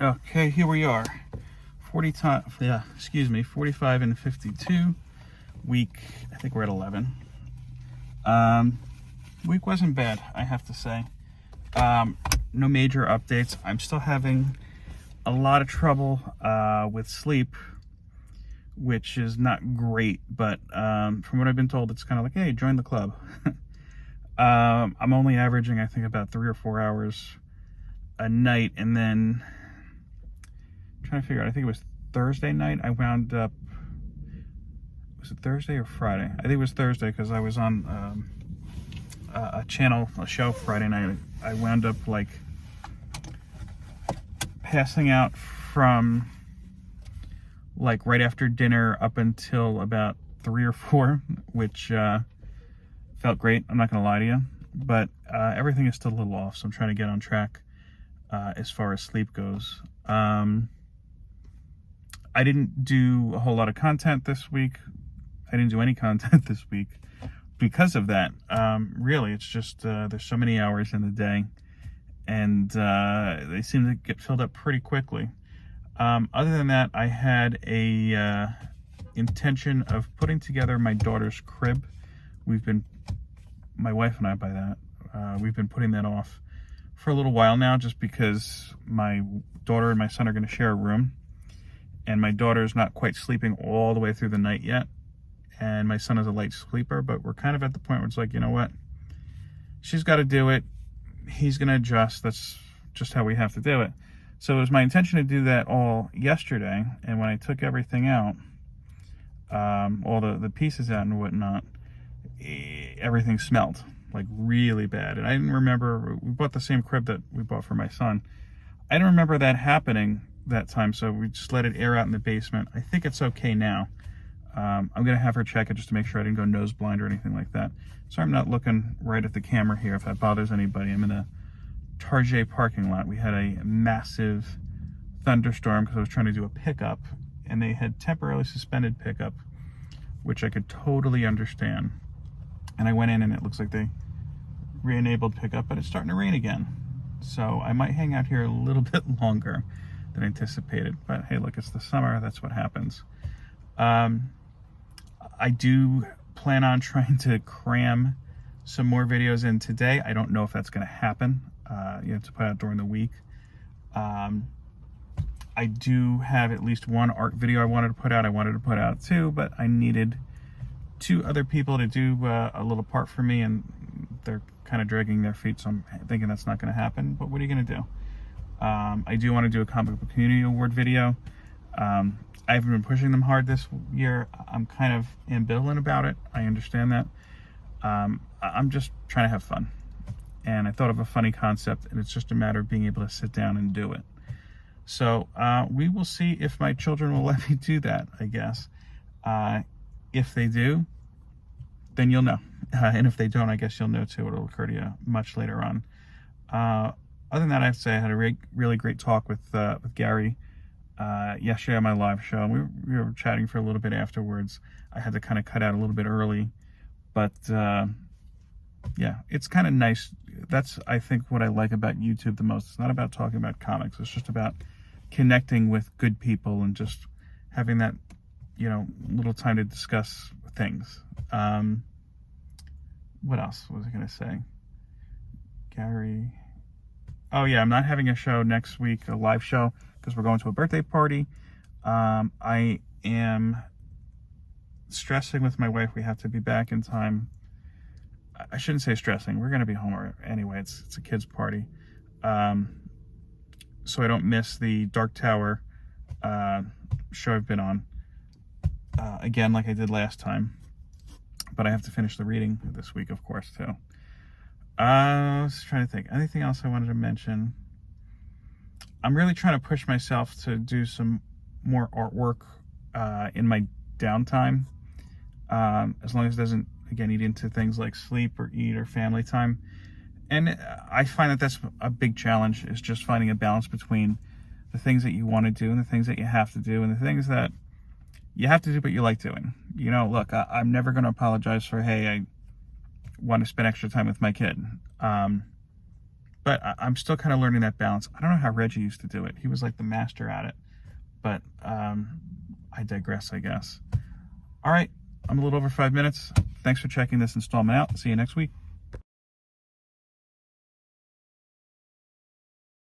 Okay, here we are. 45 and 52. Week, I think we're at 11. Week wasn't bad, I have to say. No major updates. I'm still having a lot of trouble with sleep, which is not great, but from what I've been told, it's kind of like, hey, join the club. I'm only averaging, I think, about 3 or 4 hours a night, and then trying to figure out, I think it was Thursday night, I wound up, was it Thursday or Friday? I think it was Thursday, because I was on a show Friday night. I wound up like passing out from like right after dinner up until about 3 or 4, which felt great, I'm not gonna lie to you, but everything is still a little off, so I'm trying to get on track as far as sleep goes. I didn't do a whole lot of content this week. I didn't do any content this week because of that. Really, it's just there's so many hours in the day, and they seem to get filled up pretty quickly. Other than that, I had a intention of putting together my daughter's crib. My wife and I, by that, we've been putting that off for a little while now, just because my daughter and my son are going to share a room, and my daughter's not quite sleeping all the way through the night yet, and my son is a light sleeper, but we're kind of at the point where it's like, you know what, she's got to do it, he's going to adjust, that's just how we have to do it. So it was my intention to do that all yesterday, and when I took everything out, all the pieces out and whatnot, everything smelled like really bad. And I didn't remember, we bought the same crib that we bought for my son. I didn't remember that happening that time, so we just let it air out in the basement. I think it's okay now. I'm gonna have her check it just to make sure I didn't go nose blind or anything like that. So I'm not looking right at the camera here if that bothers anybody. I'm in a Target parking lot. We had a massive thunderstorm because I was trying to do a pickup, and they had temporarily suspended pickup, which I could totally understand. And I went in and it looks like they re-enabled pickup, but it's starting to rain again. So I might hang out here a little bit longer than anticipated. But hey, look, it's the summer. That's what happens. I do plan on trying to cram some more videos in today. I don't know if that's going to happen. You have to put out during the week. I do have at least one art video I wanted to put out. I wanted to put out 2, but I needed 2 other people to do a little part for me, and they're kind of dragging their feet, so I'm thinking that's not going to happen. But what are you going to do? I do want to do a comic book community award video. I haven't been pushing them hard this year. I'm kind of ambivalent about it. I understand that. I'm just trying to have fun. And I thought of a funny concept, and it's just a matter of being able to sit down and do it. So we will see if my children will let me do that, I guess. If they do, then you'll know. And if they don't, I guess you'll know too. It'll occur to you much later on. Other than that, I have to say I had a really great talk with Gary yesterday on my live show. We were chatting for a little bit afterwards. I had to kind of cut out a little bit early, but yeah, it's kind of nice. That's, I think, what I like about YouTube the most. It's not about talking about comics. It's just about connecting with good people and just having that, little time to discuss things. What else was I going to say? Gary. Oh yeah, I'm not having a show next week, a live show, because we're going to a birthday party. I am stressing with my wife. We have to be back in time. I shouldn't say stressing. We're going to be home anyway. It's a kid's party. So I don't miss the Dark Tower show I've been on. Again, like I did last time. But I have to finish the reading this week, of course, too. I was trying to think. Anything else I wanted to mention? I'm really trying to push myself to do some more artwork in my downtime. As long as it doesn't, again, eat into things like sleep or eat or family time. And I find that that's a big challenge, is just finding a balance between the things that you want to do and the things that you have to do and the things that you have to do but you like doing. Look, I'm never going to apologize for, hey, I want to spend extra time with my kid. But But I'm still kind of learning that balance. I don't know how Reggie used to do it. He was like the master at it. But I digress, I guess. All right, I'm a little over 5 minutes. Thanks for checking this installment out. See you next week.